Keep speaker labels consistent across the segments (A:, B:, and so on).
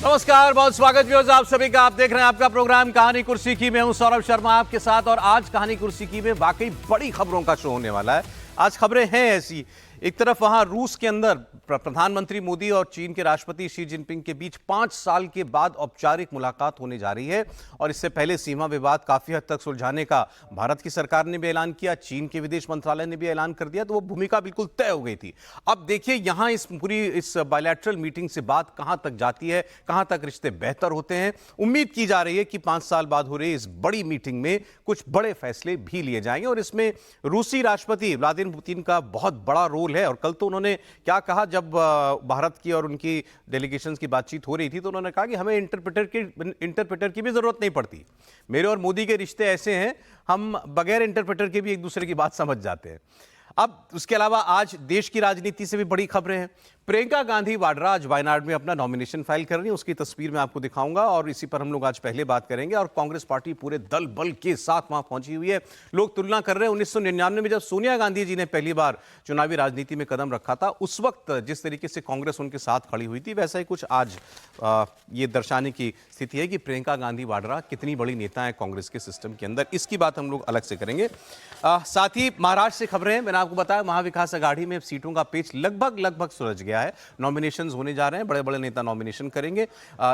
A: नमस्कार, बहुत स्वागत व्यूअर्स आप सभी का। आप देख रहे हैं आपका प्रोग्राम कहानी कुर्सी की। मैं हूं सौरभ शर्मा आपके साथ और आज कहानी कुर्सी की में वाकई बड़ी खबरों का शो होने वाला है। आज खबरें हैं ऐसी, एक तरफ वहां रूस के अंदर प्रधानमंत्री मोदी और चीन के राष्ट्रपति शी जिनपिंग के बीच 5 साल के बाद औपचारिक मुलाकात होने जा रही है और इससे पहले सीमा विवाद काफी हद तक सुलझाने का भारत की सरकार ने भी ऐलान किया, चीन के विदेश मंत्रालय ने भी ऐलान कर दिया, तो वो भूमिका बिल्कुल तय हो गई थी। अब देखिए यहां इस बायलैटरल मीटिंग से बात कहां तक जाती है, कहां तक रिश्ते बेहतर होते हैं। उम्मीद की जा रही है कि 5 साल बाद हो रही इस बड़ी मीटिंग में कुछ बड़े फैसले भी लिए जाएंगे और इसमें रूसी राष्ट्रपति व्लादिमीर पुतिन का बहुत बड़ा रोल है। और कल तो उन्होंने क्या कहा, जब भारत की और उनकी डेलीगेशंस की बातचीत हो रही थी तो उन्होंने कहा कि हमें इंटरप्रेटर की भी जरूरत नहीं पड़ती। मेरे और मोदी के रिश्ते ऐसे हैं, हम बगैर इंटरप्रेटर के भी एक दूसरे की बात समझ जाते हैं। अब उसके अलावा आज देश की राजनीति से भी बड़ी खबरें हैं। प्रियंका गांधी वाड्रा आज वायनाड में अपना नॉमिनेशन फाइल कर रही है, उसकी तस्वीर मैं आपको दिखाऊंगा और इसी पर हम लोग आज पहले बात करेंगे। और कांग्रेस पार्टी पूरे दल बल के साथ वहां पहुंची हुई है। लोग तुलना कर रहे हैं 1999 में जब सोनिया गांधी जी ने पहली बार चुनावी राजनीति में कदम रखा था, उस वक्त जिस तरीके से कांग्रेस उनके साथ खड़ी हुई थी, वैसा ही कुछ आज ये दर्शाने की स्थिति है कि प्रियंका गांधी वाड्रा कितनी बड़ी नेता है कांग्रेस के सिस्टम के अंदर। इसकी बात हम लोग अलग से करेंगे। साथ ही महाराष्ट्र से खबरें हैं। मैंने आपको बताया महाविकास अघाड़ी में सीटों का पेच लगभग सुलझ गया है। नॉमिनेशंस होने जा रहे हैं, बड़े बड़े नेता नॉमिनेशन करेंगे।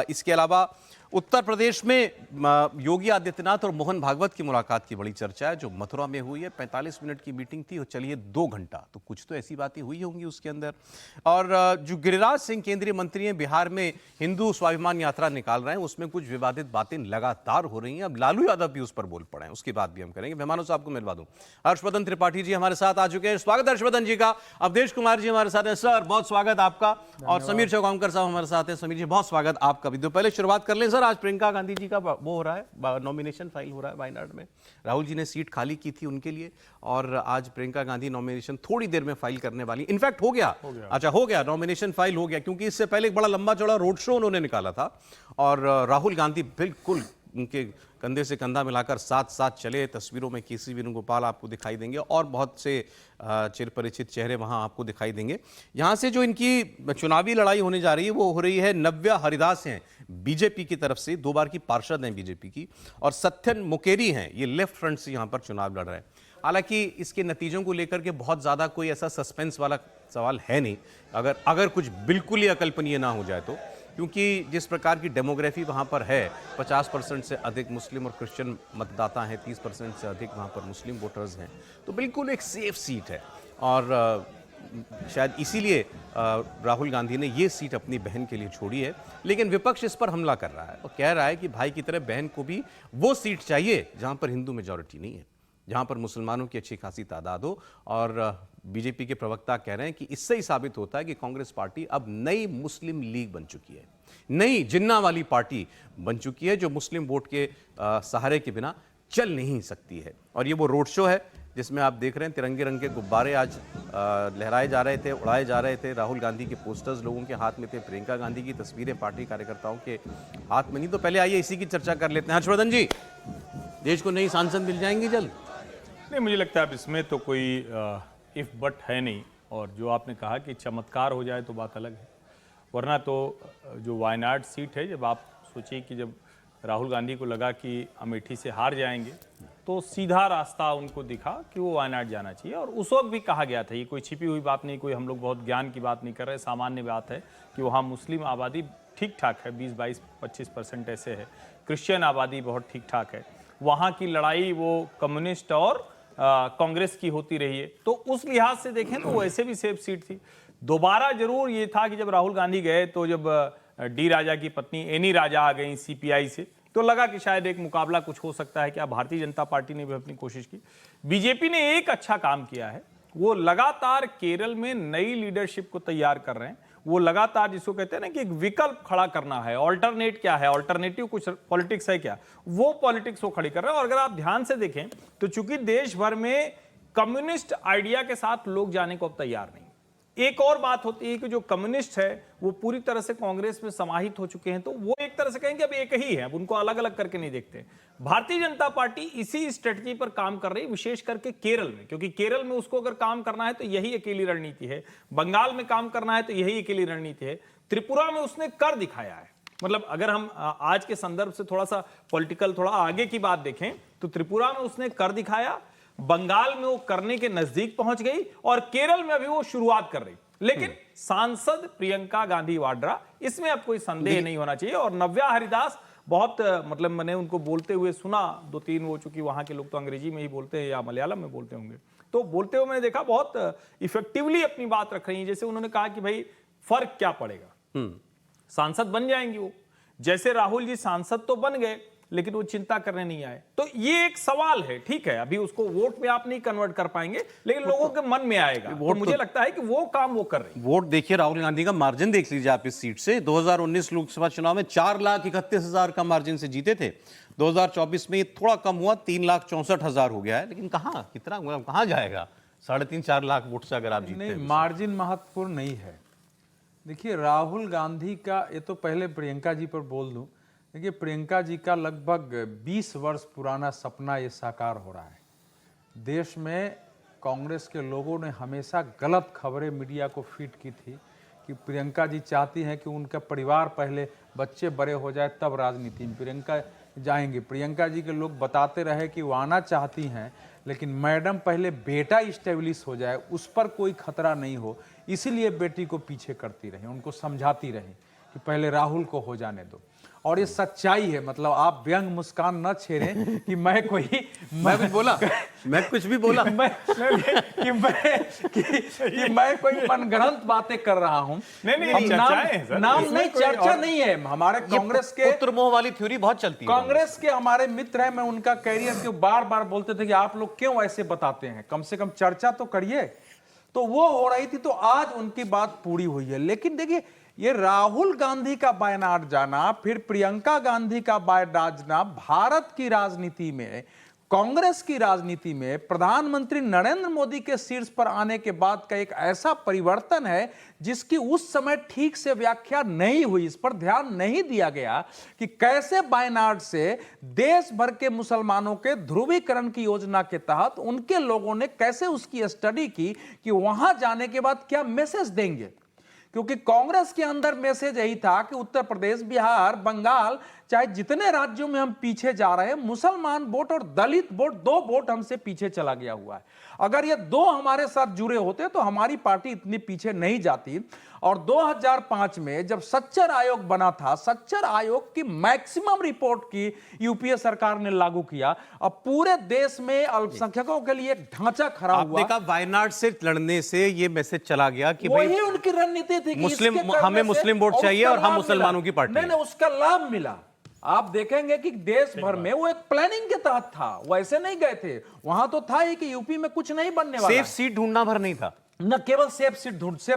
A: इसके अलावा उत्तर प्रदेश में योगी आदित्यनाथ और मोहन भागवत की मुलाकात की बड़ी चर्चा है जो मथुरा में हुई है। 45 मिनट की मीटिंग थी और चलिए 2 घंटा, तो कुछ तो ऐसी बातें हुई होंगी उसके अंदर। और जो गिरिराज सिंह केंद्रीय मंत्री हैं, बिहार में हिंदू स्वाभिमान यात्रा निकाल रहे हैं, उसमें कुछ विवादित बातें लगातार हो रही हैं। अब लालू यादव भी उस पर बोल पड़े हैं, उसकी बात भी हम करेंगे। मेहमानों से आपको मिलवा दूं, हर्षवर्धन त्रिपाठी जी हमारे साथ आ चुके हैं। स्वागत हर्षवर्धन जी का। अवधेश कुमार जी हमारे साथ हैं। सर बहुत स्वागत आपका। और समीर चौगांवकर साहब हमारे साथ हैं। समीर जी बहुत स्वागत आपका भी। तो पहले शुरुआत कर लें सर, आज प्रियंका गांधी जी का वो हो रहा है, नॉमिनेशन फाइल हो रहा है वायनाड में। राहुल जी ने सीट खाली की थी उनके लिए और आज प्रियंका गांधी नॉमिनेशन थोड़ी देर में फाइल करने वाली। इनफैक्ट हो गया। अच्छा हो गया, नॉमिनेशन फाइल हो गया, क्योंकि इससे पहले एक बड़ा लंबा चौड़ा रोड शो उन्होंने निकाला था और राहुल गांधी बिल्कुल उनके कंधे से कंधा मिलाकर साथ साथ चले। तस्वीरों में केसी वेणुगोपाल आपको दिखाई देंगे और बहुत से चिरपरिचित चेहरे वहां आपको दिखाई देंगे। यहां से जो इनकी चुनावी लड़ाई होने जा रही है वो हो रही है नव्या हरिदास हैं बीजेपी की तरफ से, 2 बार की पार्षद हैं बीजेपी की, और सत्यन मुकेरी हैं, ये लेफ्ट फ्रंट से यहां पर चुनाव लड़ रहे हैं। हालांकि इसके नतीजों को लेकर के बहुत ज्यादा कोई ऐसा सस्पेंस वाला सवाल है नहीं, अगर कुछ बिल्कुल ही अकल्पनीय ना हो जाए तो, क्योंकि जिस प्रकार की डेमोग्राफी वहाँ पर है, 50% से अधिक मुस्लिम और क्रिश्चियन मतदाता हैं, 30% से अधिक वहाँ पर मुस्लिम वोटर्स हैं, तो बिल्कुल एक सेफ सीट है। और शायद इसीलिए राहुल गांधी ने ये सीट अपनी बहन के लिए छोड़ी है। लेकिन विपक्ष इस पर हमला कर रहा है और कह रहा है कि भाई की तरह बहन को भी वो सीट चाहिए जहाँ पर हिंदू मेजॉरिटी नहीं है, जहाँ पर मुसलमानों की अच्छी खासी तादाद हो। और बीजेपी के प्रवक्ता कह रहे हैं कि इससे ही साबित होता है कि कांग्रेस पार्टी अब नई मुस्लिम लीग बन चुकी है, नई जिन्ना वाली पार्टी बन चुकी है जो मुस्लिम वोट के सहारे के बिना चल नहीं सकती है। और ये वो रोड शो है जिसमें आप देख रहे हैं तिरंगे रंग के गुब्बारे आज लहराए जा रहे थे, उड़ाए जा रहे थे। राहुल गांधी के पोस्टर्स लोगों के हाथ में थे, प्रियंका गांधी की तस्वीरें पार्टी कार्यकर्ताओं के हाथ में नहीं। तो पहले आइए इसी की चर्चा कर लेते हैं। हर्षवर्धन जी, देश को नई सांसद मिल जाएंगी जल्द?
B: नहीं, मुझे लगता है अब इसमें तो कोई इफ बट है नहीं। और जो आपने कहा कि चमत्कार हो जाए तो बात अलग है, वरना तो जो वायनाड सीट है, जब आप सोचिए कि जब राहुल गांधी को लगा कि अमेठी से हार जाएंगे तो सीधा रास्ता उनको दिखा कि वो वायनाड जाना चाहिए। और उस वक्त भी कहा गया था, ये कोई छिपी हुई बात नहीं, कोई हम लोग बहुत ज्ञान की बात नहीं कर रहे, सामान्य बात है कि वहाँ मुस्लिम आबादी ठीक ठाक है, 20-22-25% ऐसे है, क्रिश्चियन आबादी बहुत ठीक ठाक है। वहाँ की लड़ाई वो कम्युनिस्ट और कांग्रेस की होती रही है, तो उस लिहाज से देखें तो वो ऐसे भी सेफ सीट थी। दोबारा जरूर ये था कि जब राहुल गांधी गए तो जब डी राजा की पत्नी एनी राजा आ गई सीपीआई से, तो लगा कि शायद एक मुकाबला कुछ हो सकता है। क्या भारतीय जनता पार्टी ने भी अपनी कोशिश की। बीजेपी ने एक अच्छा काम किया है, वो लगातार केरल में नई लीडरशिप को तैयार कर रहे हैं। वो लगातार जिसको कहते हैं ना कि एक विकल्प खड़ा करना है, ऑल्टरनेट क्या है, ऑल्टरनेटिव कुछ पॉलिटिक्स है क्या, वो पॉलिटिक्स वो खड़ी कर रहे हैं। और अगर आप ध्यान से देखें तो चूंकि देश भर में कम्युनिस्ट आइडिया के साथ लोग जाने को अब तैयार नहीं। एक और बात होती है कि जो कम्युनिस्ट है वो पूरी तरह से कांग्रेस में समाहित हो चुके हैं, तो वो एक तरह से कहेंगे अब एक ही है, अब उनको अलग अलग करके नहीं देखते। भारतीय जनता पार्टी इसी स्ट्रेटजी पर काम कर रही है, विशेष करके केरल में, क्योंकि केरल में उसको अगर काम करना है तो यही अकेली रणनीति है, बंगाल में काम करना है तो यही अकेली रणनीति है, त्रिपुरा में उसने कर दिखाया है। मतलब अगर हम आज के संदर्भ से थोड़ा सा पॉलिटिकल थोड़ा आगे की बात देखें तो त्रिपुरा में उसने कर दिखाया, बंगाल में वो करने के नजदीक पहुंच गई और केरल में अभी वो शुरुआत कर रही। लेकिन सांसद प्रियंका गांधी वाड्रा, इसमें अब कोई संदेह नहीं होना चाहिए। और नव्या हरिदास बहुत मतलब मैंने उनको बोलते हुए सुना, 2-3 वो, चूंकि वहां के लोग तो अंग्रेजी में ही बोलते हैं या मलयालम में बोलते होंगे, तो बोलते हुए मैंने देखा बहुत इफेक्टिवली अपनी बात रख रही हैं। जैसे उन्होंने कहा कि भाई फर्क क्या पड़ेगा, सांसद बन जाएंगे वो, जैसे राहुल जी सांसद तो बन गए लेकिन वो चिंता करने नहीं आए। तो ये एक सवाल है, ठीक है, अभी उसको वोट में आप नहीं कन्वर्ट कर पाएंगे लेकिन लोगों के मन में आएगा। तो मुझे लगता है कि वो काम वो कर रहे हैं।
A: वोट देखिए, राहुल गांधी का मार्जिन देख लीजिए आप इस सीट से। 2019 लोकसभा चुनाव में 4,31,000 का मार्जिन से जीते थे। 2024 में ये थोड़ा कम हुआ, 3,64,000 हो गया है। लेकिन कहां, कितना कहां जाएगा 3.5-4 लाख वोट से अगर आप जीतते हैं?
C: नहीं, मार्जिन महत्वपूर्ण नहीं है। देखिए, राहुल गांधी का, ये तो पहले प्रियंका जी पर बोल दूं, देखिए प्रियंका जी का लगभग 20 वर्ष पुराना सपना ये साकार हो रहा है। देश में कांग्रेस के लोगों ने हमेशा गलत खबरें मीडिया को फीड की थी कि प्रियंका जी चाहती हैं कि उनका परिवार पहले, बच्चे बड़े हो जाए तब राजनीति में प्रियंका जाएंगे। प्रियंका जी के लोग बताते रहे कि वो आना चाहती हैं लेकिन मैडम पहले बेटा इस्टेब्लिश हो जाए, उस पर कोई खतरा नहीं हो, इसीलिए बेटी को पीछे करती रही, उनको समझाती रही कि पहले राहुल को हो जाने दो। और ये सच्चाई है, मतलब आप व्यंग मुस्कान न छेड़ें कि मैं कोई
A: मैं कुछ बोला मैं कुछ भी बोला
C: कि मैं कोई मनगढ़ंत बातें कर रहा हूं।
B: नहीं,
C: नाम नहीं, चर्चा नहीं है। हमारे कांग्रेस के
A: पुत्र मोह वाली थ्योरी बहुत चलती है।
C: कांग्रेस के हमारे मित्र हैं, मैं उनका कैरियर के बार बार बोलते थे कि आप लोग क्यों ऐसे बताते हैं, कम से कम चर्चा तो करिए। तो वो हो रही थी, तो आज उनकी बात पूरी हुई है। लेकिन देखिए, ये राहुल गांधी का वायनाड जाना, फिर प्रियंका गांधी का वायनाड जाना भारत की राजनीति में, कांग्रेस की राजनीति में प्रधानमंत्री नरेंद्र मोदी के शीर्ष पर आने के बाद का एक ऐसा परिवर्तन है जिसकी उस समय ठीक से व्याख्या नहीं हुई, इस पर ध्यान नहीं दिया गया कि कैसे वायनाड से देश भर के मुसलमानों के ध्रुवीकरण की योजना के तहत उनके लोगों ने कैसे उसकी स्टडी की कि वहां जाने के बाद क्या मैसेज देंगे। क्योंकि कांग्रेस के अंदर मैसेज यही था कि उत्तर प्रदेश, बिहार, बंगाल, चाहे जितने राज्यों में हम पीछे जा रहे हैं, मुसलमान वोट और दलित वोट, 2 वोट हमसे पीछे चला गया हुआ है। अगर ये 2 हमारे साथ जुड़े होते तो हमारी पार्टी इतनी पीछे नहीं जाती। और 2005 में जब सच्चर आयोग बना था, सच्चर आयोग की मैक्सिमम रिपोर्ट की यूपीए सरकार ने लागू किया। अब पूरे देश में अल्पसंख्यकों के लिए एक ढांचा खड़ा हुआ।
A: आपने कहा वायनाड से लड़ने से ये मैसेज चला गया कि
C: वही उनकी रणनीति थी कि
A: मुस्लिम,
C: इसके
A: हमें
C: करने
A: मुस्लिम वोट
C: से
A: चाहिए और हम मुसलमानों की पार्टी।
C: नहीं, उसका लाभ मिला। आप देखेंगे कि देश भर में वो एक प्लानिंग के तहत था, वो ऐसे नहीं गए थे। वहां तो था ही कि यूपी में कुछ नहीं बनने वाला,
A: सेफ सीट ढूंढना भर नहीं था,
C: न केवल सेफ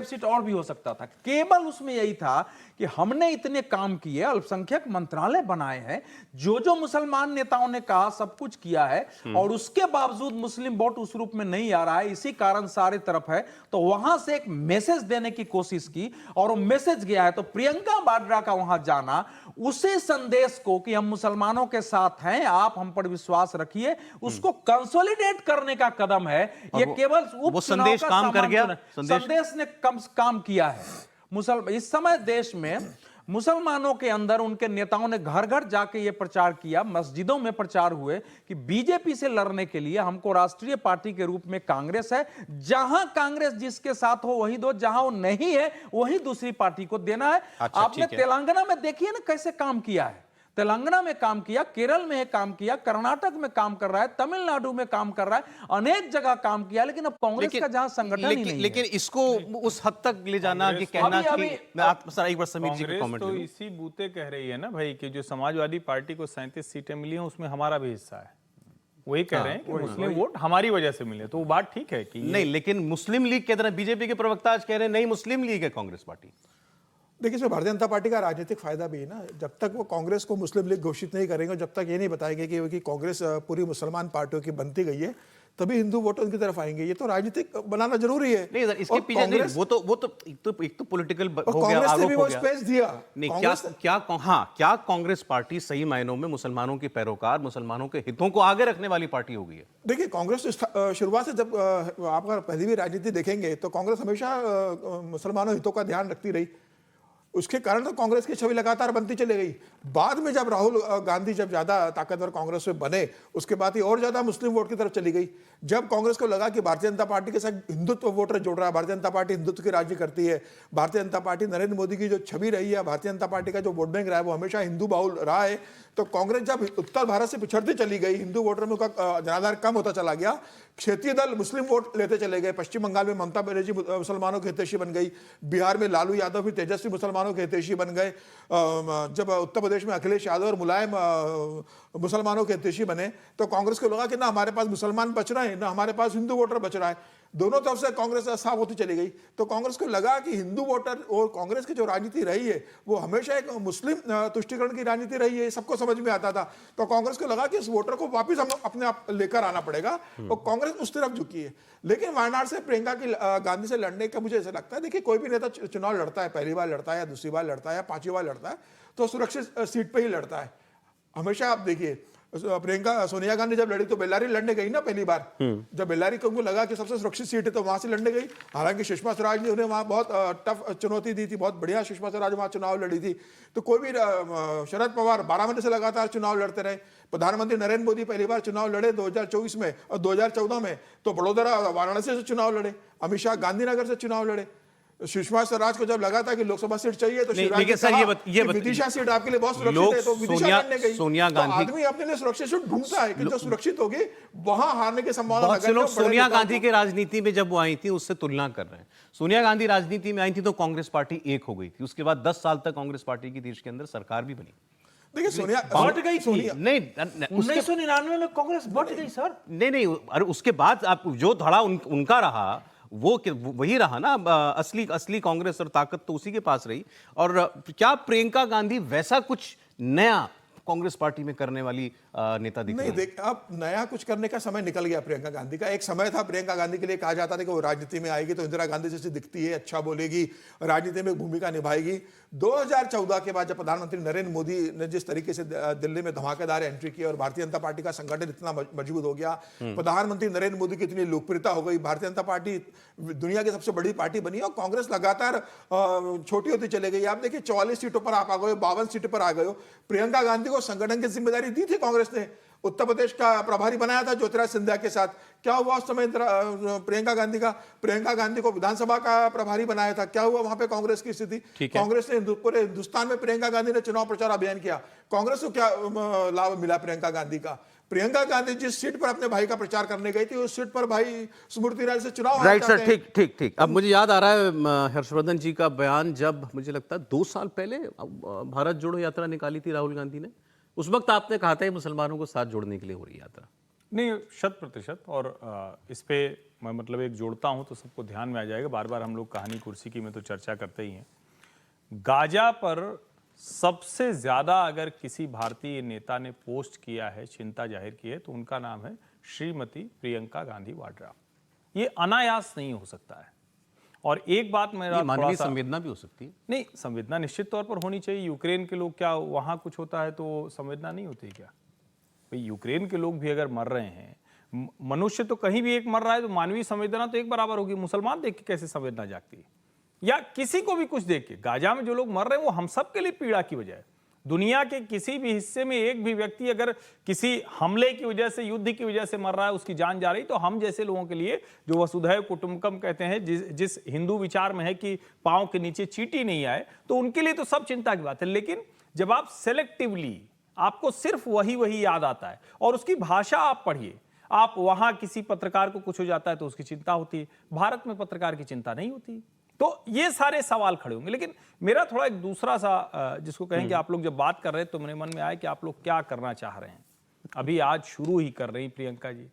C: सीट और भी हो सकता था। केवल उसमें यही था कि हमने इतने काम किए, अल्पसंख्यक मंत्रालय बनाए हैं, जो मुसलमान नेताओं ने कहा सब कुछ किया है, और उसके बावजूद मुस्लिम वोट उस रूप में नहीं आ रहा है, इसी कारण सारे तरफ है। तो वहां से एक मैसेज देने की कोशिश की और वो मैसेज गया है। तो प्रियंका वाड्रा का वहां जाना उसी संदेश को कि हम मुसलमानों के साथ हैं, आप हम पर विश्वास रखिए, उसको कंसोलिडेट करने का कदम है। ये केवल
A: वो संदेश काम कर गया,
C: संदेश ने काम किया है। इस समय देश में मुसलमानों के अंदर उनके नेताओं ने घर घर जाके ये प्रचार किया, मस्जिदों में प्रचार हुए कि बीजेपी से लड़ने के लिए हमको राष्ट्रीय पार्टी के रूप में कांग्रेस है, जहां कांग्रेस जिसके साथ हो वही दो, जहां वो नहीं है वही दूसरी पार्टी को देना है।
A: अच्छा,
C: आपने तेलंगाना में देखिए ना कैसे काम किया है, तेलंगाना में काम किया, केरल में काम किया, कर्नाटक में काम कर रहा है, तमिलनाडु में काम कर रहा है, अनेक जगह काम किया। लेकिन अब कांग्रेस का जहां संगठन ही नहीं
A: लेकिन
C: है।
A: इसको उस हद तक ले जाना कि कहना कि मैं आप सर एक बार समीर जी
B: कांग्रेस
A: कमेंट
B: तो इसी बूते कह रही है ना भाई कि जो समाजवादी पार्टी को 37 सीटें मिली हैं उसमें हमारा भी हिस्सा है। वही कह रहे हैं कि मुस्लिम वोट हमारी वजह से मिले, तो वो बात ठीक है कि
A: नहीं, लेकिन मुस्लिम लीग के तरह बीजेपी के प्रवक्ता आज कह रहे हैं नहीं मुस्लिम लीग है कांग्रेस पार्टी।
D: देखिए, इसमें भारतीय जनता पार्टी का राजनीतिक फायदा भी है ना। जब तक वो कांग्रेस को मुस्लिम लीग घोषित नहीं करेंगे, जब तक ये नहीं बताएंगे कि कांग्रेस पूरी मुसलमान पार्टियों की बनती गई है, तभी हिंदू वोट उनकी तरफ आएंगे। ये तो राजनीतिक बनाना जरूरी है।
A: नहीं सर, इसके पीछे नहीं, वो तो एक तो पॉलिटिकल हो गया,
D: कांग्रेस ने भी
A: आरोप हो
D: वो
A: गया।
D: स्पेस दिया।
A: नहीं, क्या कांग्रेस पार्टी सही मायनों में मुसलमानों के पैरोकार, मुसलमानों के हितों को आगे रखने वाली पार्टी हो गई है?
D: देखिए, कांग्रेस शुरुआत से, जब आप अगर पहली भी राजनीति देखेंगे तो कांग्रेस हमेशा मुसलमानों हितों का ध्यान रखती रही। उसके कारण तो कांग्रेस की छवि लगातार बनती चली गई। बाद में जब राहुल गांधी जब ज्यादा ताकतवर कांग्रेस में बने, उसके बाद ये और ज्यादा मुस्लिम वोट की तरफ चली गई। जब कांग्रेस को लगा कि भारतीय जनता पार्टी के साथ हिंदुत्व वोटर जुड़ रहा है, भारतीय जनता पार्टी हिंदुत्व की राजनीति करती है, भारतीय जनता पार्टी नरेंद्र मोदी की जो छवि रही है, भारतीय जनता पार्टी का जो वोट बैंक रहा है वो हमेशा हिंदू बाहुल रहा है, तो कांग्रेस जब उत्तर भारत से पिछड़ती चली गई, हिंदू वोटर में उसका जनाधार कम होता चला गया, क्षेत्रीय दल मुस्लिम वोट लेते चले गए। पश्चिम बंगाल में ममता बनर्जी मुसलमानों के हितैषी बन गई, बिहार में लालू यादव भी तेजस्वी मुसलमानों के हितैषी बन गए, जब उत्तर प्रदेश में अखिलेश यादव और मुलायम मुसलमानों के हितैषी बने, तो कांग्रेस को लगा कि ना हमारे पास मुसलमान बच रहे हैं, ना हमारे पास हिंदू वोटर बच रहा है। दोनों तरफ से कांग्रेस साफ होती चली गई। तो कांग्रेस को लगा कि हिंदू वोटर और कांग्रेस की जो राजनीति रही है वो हमेशा एक मुस्लिम तुष्टीकरण की राजनीति रही है, सबको समझ में आता था। तो कांग्रेस को लगा कि इस वोटर को वापस हम अपने आप लेकर आना पड़ेगा, और कांग्रेस उस तरफ झुकी है। लेकिन वायनाड से प्रियंका की गांधी से लड़ने का मुझे ऐसा लगता है, देखिए कोई भी नेता चुनाव लड़ता है, पहली बार लड़ता है या दूसरी बार लड़ता है या पांचवी बार लड़ता है, तो सुरक्षित सीट पर ही लड़ता है। हमेशा आप देखिए प्रियंका सोनिया गांधी जब लड़ी तो बेल्लारी लड़ने गई ना पहली बार, जब बेल्लारी को लगा कि सबसे सुरक्षित सीट है तो वहां से लड़ने गई। हालांकि सुषमा स्वराज ने उन्हें वहां बहुत टफ चुनौती दी थी, बहुत बढ़िया सुषमा स्वराज वहां चुनाव लड़ी थी। तो कोई भी शरद पवार 12 महीने से लगातार चुनाव लड़ते रहे। प्रधानमंत्री नरेंद्र मोदी पहली बार चुनाव लड़े 2024 में, और 2014 में तो बड़ोदरा वाराणसी से चुनाव लड़े, अमित शाह गांधीनगर से चुनाव लड़े। सुषमा स्वराज को जब लगा था कि लोकसभा सीट चाहिए तो शिवराज ने कहा कि विदिशा सीट आपके लिए बहुत सुरक्षित है, तो विदिशा लड़ने गई।
A: सोनिया गांधी,
D: तो आदमी अपने लिए सुरक्षित सीट ढूंढता है कि जो सुरक्षित होगी वहां हारने की संभावना।
A: बहुत से लोग सोनिया गांधी के राजनीति में जब वो आई थी उससे तुलना कर रहे हैं। सोनिया गांधी राजनीति में आई थी तो कांग्रेस पार्टी एक हो गई थी, उसके बाद 10 साल तक कांग्रेस पार्टी की देश के अंदर सरकार भी बनी।
C: देखिए सोनिया बट गई थी,
A: नहीं
C: 1999 में कांग्रेस बट गई सर।
A: नहीं, अरे उसके बाद आप जो धड़ा उनका रहा वो वही रहा ना, असली कांग्रेस और ताकत तो उसी के पास रही। और क्या प्रियंका गांधी वैसा कुछ नया कांग्रेस पार्टी में करने वाली नेता दिख
D: नहीं? देख, अब नया कुछ करने का समय निकल गया प्रियंका गांधी का। एक समय था प्रियंका गांधी के लिए कहा जाता था कि वो राजनीति में आएगी तो इंदिरा गांधी जैसी दिखती है, अच्छा बोलेगी, राजनीति में भूमिका निभाएगी। 2014 के बाद जब प्रधानमंत्री नरेंद्र मोदी ने जिस तरीके से दिल्ली में धमाकेदार एंट्री की और भारतीय जनता पार्टी का संगठन इतना मजबूत हो गया, प्रधानमंत्री नरेंद्र मोदी की इतनी लोकप्रियता हो गई, भारतीय जनता पार्टी दुनिया की सबसे बड़ी पार्टी बनी और कांग्रेस लगातार छोटी होती चली गई। आप देखिए 44 सीटों पर आप आ गए, 52 सीटों पर आ गए हो। प्रियंका गांधी को संगठन की जिम्मेदारी दी थी कांग्रेस ने, उत्तर प्रदेश का प्रभारी बनाया था ज्योतिराज सिंधिया के साथ। क्या हुआ उस समय प्रियंका गांधी को विधानसभा का प्रभारी बनाया था, क्या हुआ वहां पे कांग्रेस की स्थिति? कांग्रेस ने पूरे हिंदुस्तान में प्रियंका गांधी ने चुनाव प्रचार अभियान किया, कांग्रेस को क्या लाभ मिला प्रियंका गांधी का? प्रियंका गांधी जिस सीट पर अपने भाई का प्रचार करने गई थी उस सीट पर भाई स्मृति ईरानी से चुनाव।
A: राइट सर, ठीक। अब मुझे याद आ रहा है हर्षवर्धन जी का बयान, जब मुझे लगता है 2 साल पहले भारत जोड़ो यात्रा निकाली थी राहुल गांधी ने, उस वक्त आपने कहा था मुसलमानों को साथ जोड़ने के लिए हो रही यात्रा।
B: नहीं, 100%। और इस पे मैं मतलब एक जोड़ता हूं तो सबको ध्यान में आ जाएगा। बार बार हम लोग कहानी कुर्सी की में तो चर्चा करते ही हैं। गाजा पर सबसे ज्यादा अगर किसी भारतीय नेता ने पोस्ट किया है, चिंता जाहिर की है, तो उनका नाम है श्रीमती प्रियंका गांधी वाड्रा। ये अनायास नहीं हो सकता है। और एक बात मेरा
A: मानवीय संवेदना भी हो सकती है।
B: नहीं, संवेदना निश्चित तौर पर होनी चाहिए। यूक्रेन के लोग, क्या वहां कुछ होता है तो संवेदना नहीं होती क्या? भाई यूक्रेन के लोग भी अगर मर रहे हैं, मनुष्य तो कहीं भी एक मर रहा है तो मानवीय संवेदना तो एक बराबर होगी। मुसलमान देख के कैसे संवेदना जागती है? या किसी को भी कुछ देख के। गाजा में जो लोग मर रहे हैं वो हम सब के लिए पीड़ा की वजह है। दुनिया के किसी भी हिस्से में एक भी व्यक्ति अगर किसी हमले की वजह से, युद्ध की वजह से मर रहा है, उसकी जान जा रही, तो हम जैसे लोगों के लिए जो वसुधैव कुटुंबकम कहते हैं, जिस हिंदू विचार में है कि पांव के नीचे चींटी नहीं आए, तो उनके लिए तो सब चिंता की बात है। लेकिन जब आप सेलेक्टिवली, आपको सिर्फ वही याद आता है और उसकी भाषा आप पढ़िए, आप वहां किसी पत्रकार को कुछ हो जाता है तो उसकी चिंता होती है, भारत में पत्रकार की चिंता नहीं होती। तो ये सारे सवाल खड़े होंगे। लेकिन मेरा थोड़ा एक दूसरा सा, जिसको कहेंगे, आप लोग जब बात कर रहे हैं तो मेरे मन में आया कि आप लोग क्या करना चाह रहे हैं। अभी आज शुरू ही कर रही प्रियंका जी,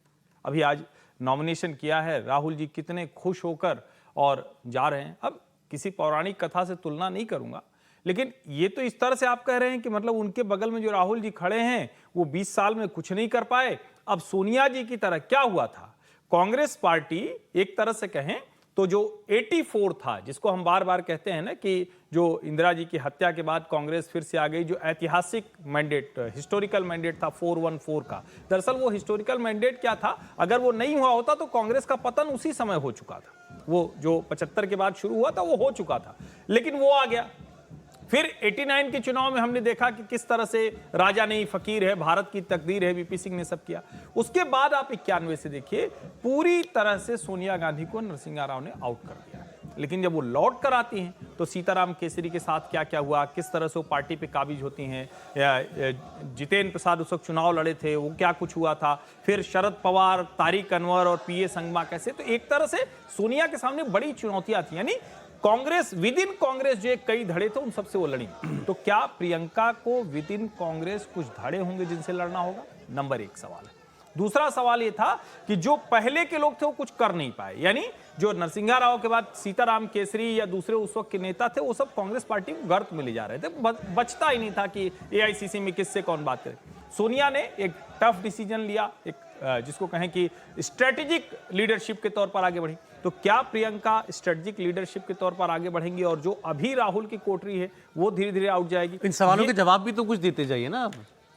B: अभी आज नॉमिनेशन किया है, राहुल जी कितने खुश होकर और जा रहे हैं। अब किसी पौराणिक कथा से तुलना नहीं करूंगा, लेकिन ये तो इस तरह से आप कह रहे हैं कि मतलब उनके बगल में जो राहुल जी खड़े हैं वो 20 साल में कुछ नहीं कर पाए। अब सोनिया जी की तरह क्या हुआ था, कांग्रेस पार्टी एक तरह से कहें तो जो 84 था, जिसको हम बार बार कहते हैं ना कि जो इंदिरा जी की हत्या के बाद कांग्रेस फिर से आ गई, जो ऐतिहासिक मैंडेट, हिस्टोरिकल मैंडेट था 414 का। दरअसल वो हिस्टोरिकल मैंडेट क्या था, अगर वो नहीं हुआ होता तो कांग्रेस का पतन उसी समय हो चुका था। वो जो 75 के बाद शुरू हुआ था वो हो चुका था, लेकिन वो आ गया। फिर 89 के चुनाव में हमने देखा कि किस तरह से राजा नहीं फकीर है, भारत की तकदीर है, वीपी सिंह ने सब किया। उसके बाद आप 91 से देखिए, पूरी तरह से सोनिया गांधी को नरसिंह राव ने आउट कर दिया। लेकिन जब वो लौट कर आती हैं तो सीताराम केसरी के साथ क्या क्या हुआ, किस तरह से वो पार्टी पे काबिज होती हैं। जितेंद्र प्रसाद उस वक्त चुनाव लड़े थे, वो क्या कुछ हुआ था। फिर शरद पवार, तारिक अनवर और पीए संगमा कैसे, तो एक तरह से सोनिया के सामने बड़ी चुनौतियां थी। यानी कांग्रेस, विद इन कांग्रेस जो कई धड़े थे उन सबसे वो लड़ी। तो क्या प्रियंका को विद इन कांग्रेस कुछ धड़े होंगे जिनसे लड़ना होगा? नंबर 1 सवाल है। दूसरा सवाल ये था कि जो पहले के लोग थे वो कुछ कर नहीं पाए, यानी जो नरसिंह राव के बाद सीताराम केसरी या दूसरे उस वक्त के नेता थे वो सब कांग्रेस पार्टी को गर्त में ले जा रहे थे। बचता ही नहीं था कि एआईसीसी में किससे कौन बात करे। सोनिया ने एक टफ डिसीजन लिया, एक जिसको कहें कि स्ट्रेटेजिक लीडरशिप के तौर पर आगे बढ़ी। तो क्या प्रियंका स्ट्रेटेजिक लीडरशिप के तौर पर आगे बढ़ेंगी और जो अभी राहुल की कोटरी है वो धीरे धीरे आउट जाएगी?
A: इन सवालों के जवाब भी तो कुछ देते जाइए ना आप।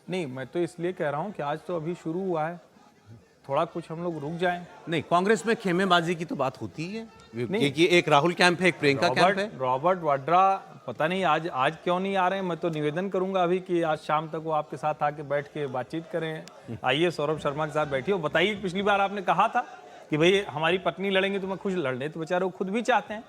B: नहीं, मैं तो इसलिए कह रहा हूं कि आज तो अभी शुरू हुआ है, थोड़ा कुछ हम लोग रुक जाएं।
A: नहीं, कांग्रेस में खेमेबाजी की तो बात होती है। एक राहुल कैंप है, एक प्रियंका कैंप है।
B: रॉबर्ट वाड्रा पता नहीं आज क्यों नहीं आ रहे हैं। मैं तो निवेदन करूंगा अभी कि आज शाम तक वो आपके साथ आके बैठ के बातचीत करें। आइए सौरभ शर्मा के साथ बैठिए, बताइए। पिछली बार आपने कहा था कि भाई हमारी पत्नी लड़ेंगे तो मैं खुश लड़ने, तो बेचारे वो खुद भी चाहते हैं।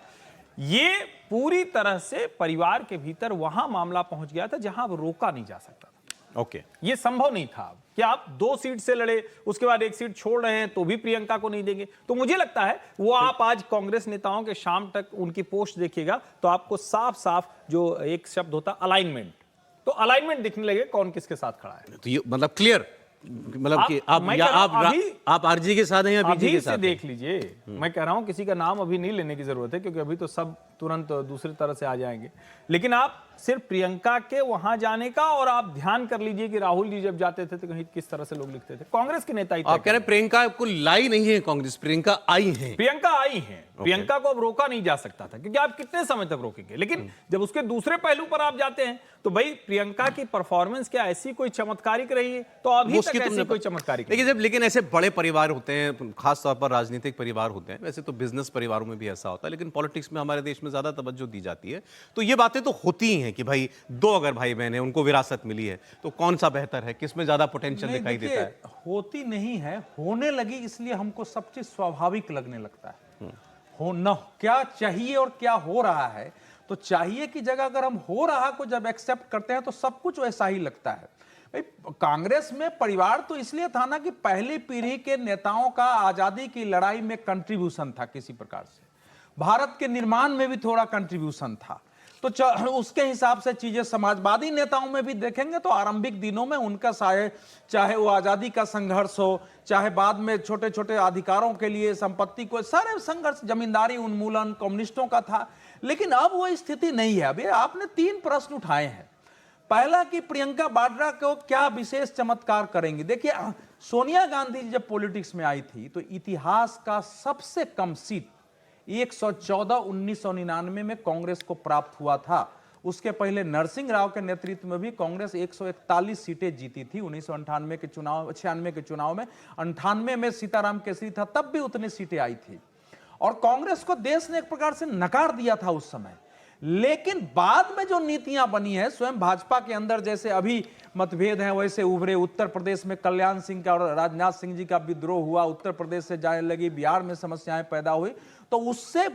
B: ये पूरी तरह से परिवार के भीतर वहां मामला पहुंच गया था जहां अब रोका नहीं जा सकता था।
A: ओके,
B: ये संभव नहीं था कि आप 2 सीट से लड़े, उसके बाद 1 सीट छोड़ रहे हैं तो भी प्रियंका को नहीं देंगे। तो मुझे लगता है वो आप आज कांग्रेस नेताओं के शाम तक उनकी पोस्ट देखिएगा तो आपको साफ साफ जो एक शब्द होता अलाइनमेंट, तो अलाइनमेंट दिखने लगे कौन किसके साथ खड़ा है।
A: तो ये मतलब क्लियर, मतलब कि आप आरजी के साथ हैं या बीजे के साथ?
B: देख लीजिए, मैं कह रहा हूं किसी का नाम अभी नहीं लेने की जरूरत है क्योंकि अभी तो सब तुरंत दूसरी तरह से आ जाएंगे। लेकिन आप सिर्फ प्रियंका के वहां जाने का, और आप ध्यान कर लीजिए कि राहुल जी जब जाते थे तो कहीं किस तरह से लोग लिखते थे। कांग्रेस के नेता ही
A: आप कह रहे हैं प्रियंका को लाई नहीं है कांग्रेस, प्रियंका आई है।
B: प्रियंका आई है, प्रियंका को अब रोका नहीं जा सकता था क्योंकि आप कितने समय तक रोकेंगे। लेकिन जब उसके दूसरे पहलू पर आप जाते हैं तो भाई प्रियंका की परफॉर्मेंस क्या ऐसी कोई चमत्कारिक रही है? तो अभी तक ऐसी कोई चमत्कारिक,
A: लेकिन ऐसे बड़े परिवार होते हैं, खास तौर पर राजनीतिक परिवार होते हैं, वैसे तो बिजनेस परिवारों में भी ऐसा होता है, लेकिन पॉलिटिक्स में हमारे देश में ज्यादा तवज्जो दी जाती है। तो ये बातें तो होती ही हैं कि भाई 2 अगर भाई बहन है उनको विरासत मिली है तो कौन सा बेहतर है, किसमें ज्यादा पोटेंशियल दिखाई देता है?
C: होती नहीं है, होने लगी, इसलिए हमको सब चीज स्वाभाविक लगने लगता है। होना क्या चाहिए और क्या हो रहा है, तो चाहिए की जगह अगर हम हो रहा को जब एक्सेप्ट करते हैं तो सब कुछ वैसा ही लगता है। भाई कांग्रेस में परिवार तो इसलिए था ना कि पहली पीढ़ी के नेताओं का आजादी की लड़ाई में कंट्रीब्यूशन था, किसी प्रकार से भारत के निर्माण में भी थोड़ा कंट्रीब्यूशन था। तो उसके हिसाब से चीजें, समाजवादी नेताओं में भी देखेंगे तो आरंभिक दिनों में उनका चाहे वो आजादी का संघर्ष हो, चाहे बाद में छोटे छोटे अधिकारों के लिए संपत्ति को सारे संघर्ष, जमींदारी उन्मूलन कम्युनिस्टों का था। लेकिन अब वो स्थिति नहीं है। अभी आपने 3 प्रश्न उठाए हैं। पहला कि प्रियंका वाड्रा को क्या विशेष चमत्कार करेंगी। देखिए, सोनिया गांधी जब पॉलिटिक्स में आई थी तो इतिहास का सबसे कम सीट 114 1999 में कांग्रेस को प्राप्त हुआ था। उसके पहले नरसिंह राव के नेतृत्व में भी कांग्रेस 141 सीटें जीती थी 1998 के चुनाव, 96 के चुनाव में। 98 में सीताराम केसरी था, तब भी उतनी सीटें आई थी। और कांग्रेस को देश ने एक प्रकार से नकार दिया था उस समय। लेकिन बाद में जो नीतियां बनी है, स्वयं भाजपा के अंदर जैसे अभी मतभेद हैं वैसे उभरे। उत्तर प्रदेश में कल्याण सिंह का और राजनाथ सिंह जी का विद्रोह हुआ, उत्तर प्रदेश से जाने लगी, बिहार में समस्याएं पैदा हुई, तो उससे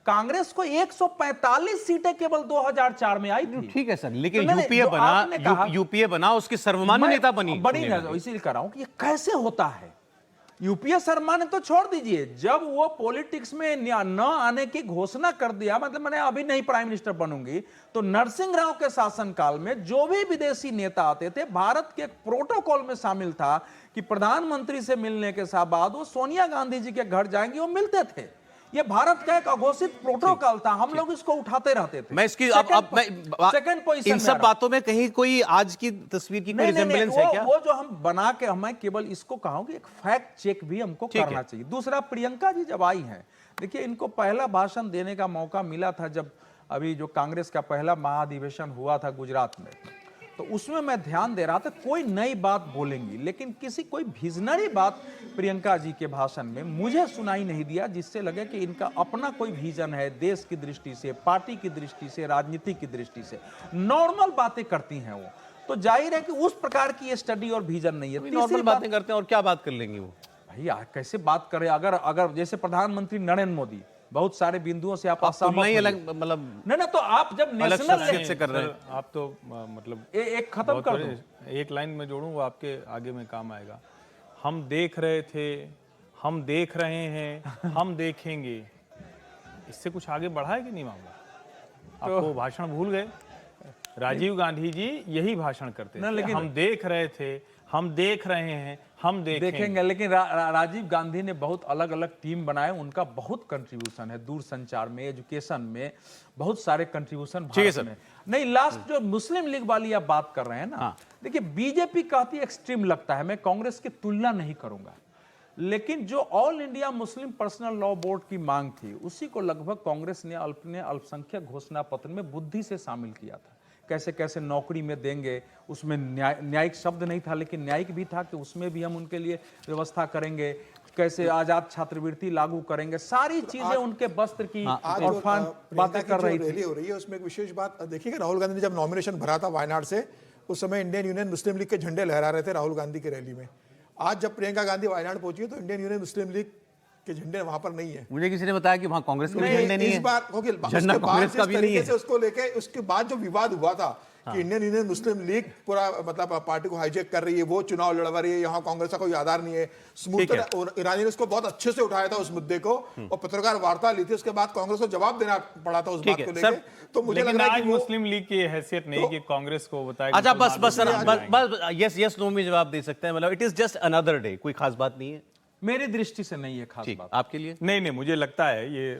C: कांग्रेस को 145 सीटें केवल 2004 में आई थी।
A: ठीक है सर, लेकिन यूपीए बना उसके सर्वमान्य नेता बनी,
C: इसीलिए कह रहा हूं कि ये कैसे होता है। यूपीए सर्वमान्य तो छोड़ दीजिए, जब वो पॉलिटिक्स में न आने की घोषणा कर दिया, मतलब मैंने अभी नहीं प्राइम मिनिस्टर बनूंगी, तो नरसिंह राव के शासनकाल में जो भी विदेशी नेता आते थे, भारत के प्रोटोकॉल में शामिल था कि प्रधानमंत्री से मिलने के साथ बाद वो सोनिया गांधी जी के घर जाएंगे, वो मिलते थे। ये भारत का एक अघोषित प्रोटोकॉल था, हम लोग इसको उठाते रहते थे।
A: मैं इसकी सेकंड पोजीशन इन सब बातों में कहीं कोई आज की तस्वीर की कोई रिजेंबलेंस है क्या?
C: वो जो हम बना के, मैं केवल इसको कहा कि एक फैक्ट चेक भी हमको करना चाहिए। दूसरा, प्रियंका जी जब आई हैं, देखिए इनको पहला भाषण देने का मौका मिला था जब अभी जो कांग्रेस का पहला महाधिवेशन हुआ था गुजरात में। तो उसमें मैं ध्यान दे रहा था, कोई नई बात बोलेंगी, लेकिन किसी कोई विजनरी बात प्रियंका जी के भाषण में मुझे सुनाई नहीं दिया जिससे लगे कि इनका अपना कोई विजन है देश की दृष्टि से, पार्टी की दृष्टि से, राजनीति की दृष्टि से। नॉर्मल बातें करती हैं वो, तो जाहिर है कि उस प्रकार की स्टडी और विजन नहीं है।
A: नॉर्मल
C: तीसरी
A: बातें करते हैं और क्या बात कर लेंगे वो?
C: भैया कैसे बात करें, अगर जैसे प्रधानमंत्री नरेंद्र मोदी बहुत सारे बिंदुओं से आप असहमत
A: नहीं
C: होंगे।
A: अलग मतलब
C: नहीं ना, तो आप जब
A: अलग
C: नेशनल
A: शख्सियत से कर रहे हैं।
B: सर, आप तो मतलब
C: एक खत्म
B: बहुत
C: कर
B: बड़े-
C: दो।
B: एक लाइन में जोड़ूं, वो आपके आगे में काम आएगा। हम देख रहे थे, हम देख रहे हैं, हम देखेंगे। इससे कुछ आगे बढ़ा है कि नहीं मामला? आपको भाषण भूल गए? राजीव गांधी जी यही भाषण करते थे,
C: लेकिन-
B: हम देख रहे थे, हम देख रहे हैं, हम
C: देखेंगे। लेकिन राजीव गांधी ने बहुत अलग अलग टीम बनाए, उनका बहुत कंट्रीब्यूशन है दूरसंचार में, एजुकेशन में, बहुत सारे कंट्रीब्यूशन भारत में। नहीं, लास्ट जो मुस्लिम लीग वाली आप बात कर रहे हैं ना, देखिए बीजेपी काफी एक्सट्रीम लगता है, मैं कांग्रेस की तुलना नहीं करूंगा, लेकिन जो all India Muslim personal law board की मांग थी उसी को लगभग कांग्रेस ने अपने अल्पसंख्यक घोषणा पत्र में बुद्धि से शामिल किया था। कैसे कैसे नौकरी में देंगे, उसमें न्यायिक शब्द नहीं था लेकिन न्यायिक भी था कि उसमें भी हम उनके लिए व्यवस्था करेंगे, कैसे आजाद छात्रवृत्ति लागू करेंगे, सारी चीजें उनके वस्त्र की
D: आज
C: और
D: जो,
C: फान
D: प्रियंका
C: बातें
D: की
C: कर
D: जो
C: रही थी।
D: रैली हो रही है उसमें एक विशेष बात देखिएगा, राहुल गांधी ने जब नॉमिनेशन भरा था वायनाड से, उस समय इंडियन यूनियन मुस्लिम लीग के झंडे लहरा रहे थे राहुल गांधी की रैली में। आज जब प्रियंका गांधी वायनाड पहुंची है तो इंडियन यूनियन मुस्लिम लीग के झंडे वहां पर नहीं है।
A: मुझे किसी ने बताया कि वहां कांग्रेस के भी झंडे नहीं
D: इस
A: है।
D: बार क्योंकि
A: झंडा
D: उसके बाद
A: कांग्रेस का
D: जिस
A: भी नहीं
D: तरीके
A: है।
D: से उसको लेके उसके बाद जो विवाद हुआ था कि इंडियन यूनियन मुस्लिम लीग पूरा मतलब पार्टी को हाईजैक कर रही है, वो चुनाव लड़वा रही है, यहाँ कांग्रेस का कोई आधार नहीं है।
A: ठीक है।
D: स्मृति ईरानी ने उसको बहुत अच्छे से उठाया था उस मुद्दे को, और पत्रकार वार्ता ली थी, उसके बाद कांग्रेस को जवाब देना पड़ा था उस
A: ठीक
D: बात को
A: है,
D: लेके।
A: सर,
D: तो मुझे लग
B: लेकिन
D: रहा है
B: आज
D: कि वो
B: मुस्लिम लीग की हैसियत नहीं कि कांग्रेस को बताए।
A: अच्छा बस यस यस नो में जवाब दे सकते हैं, मतलब it is just another day, कोई खास बात नहीं है।
C: मेरी दृष्टि से नहीं है खास
A: ठीक,
C: बात।
A: आपके लिए?
B: नहीं नहीं, मुझे लगता है ये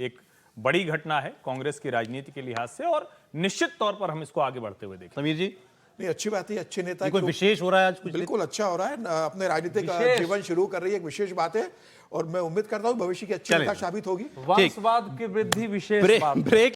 B: एक बड़ी घटना है कांग्रेस की राजनीति के लिहाज से, और निश्चित तौर पर हम इसको आगे बढ़ते हुए देखें।
A: समीर जी,
D: नहीं, अच्छी बात है, अच्छे नेता
A: कोई
D: की-
A: विशेष हो रहा है आज कुछ?
D: बिल्कुल अच्छा हो रहा है, अपने राजनीतिक
C: विशेष।
D: जीवन शुरू कर रही है, एक विशेष बात है, और मैं उम्मीद करता हूँ भविष्य की अच्छी
A: चलेगा।
D: नेता साबित होगी।
C: वंशवाद की वृद्धि विशेष बात है।
A: ब्रेक